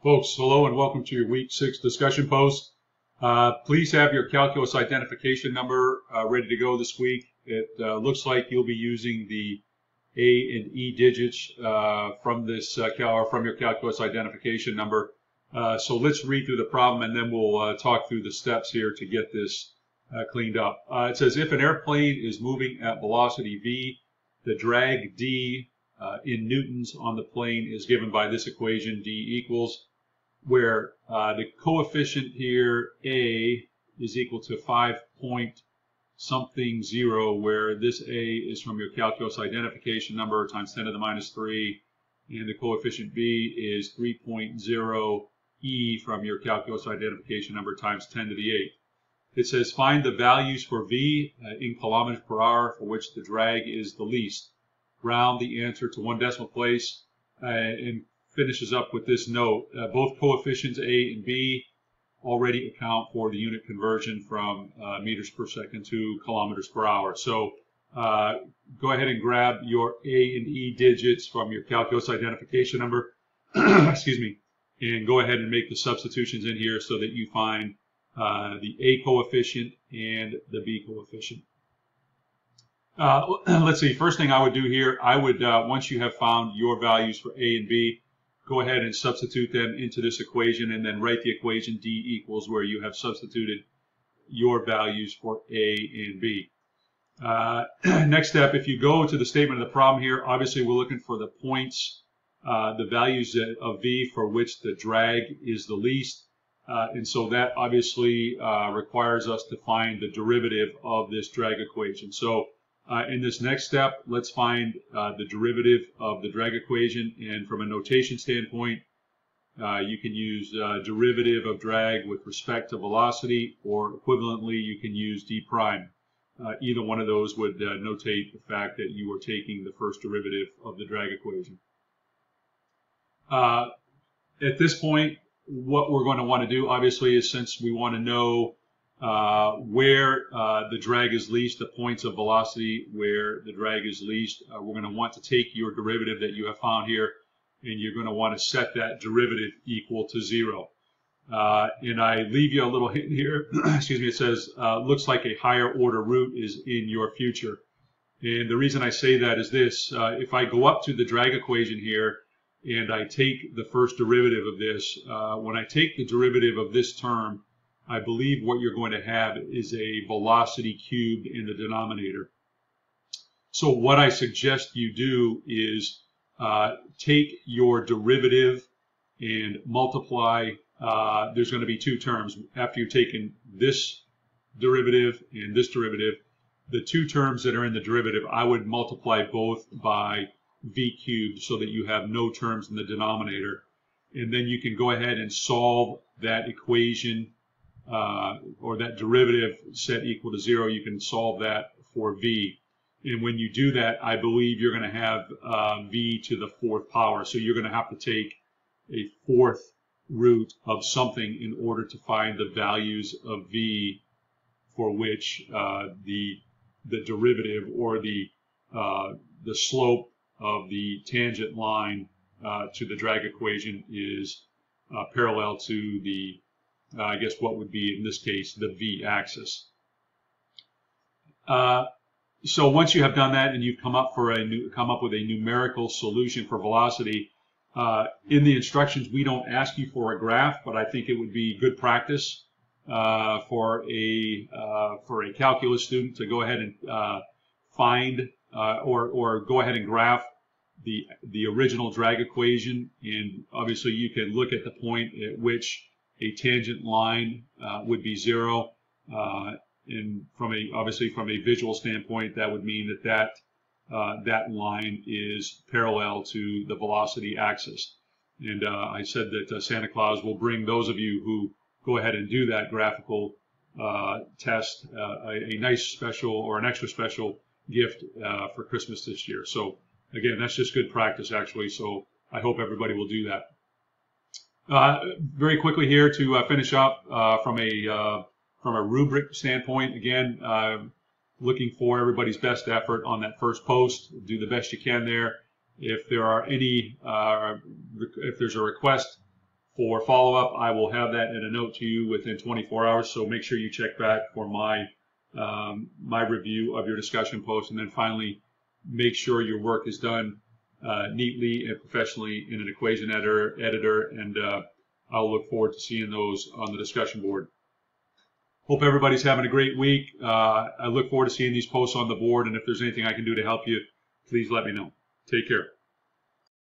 Folks, hello and welcome to your Week 6 discussion post. Please have your calculus identification number ready to go this week. It looks like you'll be using the A and E digits from your calculus identification number. So let's read through the problem and then we'll talk through the steps here to get this cleaned up. It says if an airplane is moving at velocity v, the drag d in newtons on the plane is given by this equation, d equals, where the coefficient here, a, is equal to 5.something0, where this a is from your calculus identification number times 10 to the minus 3, and the coefficient b is 3.0 e from your calculus identification number times 10 to the 8. It says find the values for v in kilometers per hour for which the drag is the least. Round the answer to one decimal place and finishes up with this note. Both coefficients A and B already account for the unit conversion from meters per second to kilometers per hour. So go ahead and grab your A and E digits from your calculus identification number, excuse me, and go ahead and make the substitutions in here so that you find the A coefficient and the B coefficient. Let's see, first thing I would do here, I would, once you have found your values for A and B, go ahead and substitute them into this equation and then write the equation D equals where you have substituted your values for A and B. Next step, if you go to the statement of the problem here, obviously we're looking for the points, the values of V for which the drag is the least. And so that obviously requires us to find the derivative of this drag equation. So in this next step, let's find the derivative of the drag equation. And from a notation standpoint, you can use derivative of drag with respect to velocity, or equivalently, you can use d prime. Either one of those would notate the fact that you are taking the first derivative of the drag equation. At this point, what we're going to want to do, obviously, is since we want to know where the drag is least, the points of velocity where the drag is least, we're going to want to take your derivative that you have found here, and you're going to want to set that derivative equal to 0. And I leave you a little hint here. Excuse me. It says, looks like a higher order root is in your future. And the reason I say that is this. If I go up to the drag equation here, and I take the first derivative of this, when I take the derivative of this term, I believe what you're going to have is a velocity cubed in the denominator. So what I suggest you do is take your derivative and multiply. There's going to be two terms. After you've taken this derivative and this derivative, the two terms that are in the derivative, I would multiply both by v cubed so that you have no terms in the denominator. And then you can go ahead and solve that equation or that derivative set equal to 0. You can solve that for v. And when you do that, I believe you're going to have v to the 4th power. So you're going to have to take a 4th root of something in order to find the values of v for which the derivative or the slope of the tangent line to the drag equation is parallel to the I guess what would be in this case the v-axis. So once you have done that and you've come up with a numerical solution for velocity, in the instructions we don't ask you for a graph, but I think it would be good practice for a calculus student to go ahead and find or go ahead and graph the original drag equation, and obviously you can look at the point at which a tangent line would be 0, and obviously from a visual standpoint, that would mean that line is parallel to the velocity axis. And I said that Santa Claus will bring those of you who go ahead and do that graphical test a nice special or an extra special gift for Christmas this year. So again, that's just good practice actually. So I hope everybody will do that. Very quickly here to finish up from a rubric standpoint, again, looking for everybody's best effort on that first post. Do the best you can there. If there are any, if there's a request For follow-up, I will have that in a note to you within 24 hours, so make sure you check back for my review of your discussion post. And then finally, make sure your work is done neatly and professionally in an equation editor, and I'll look forward to seeing those on the discussion board. Hope everybody's having a great week. I look forward to seeing these posts on the board, and if there's anything I can do to help you, please let me know. Take care.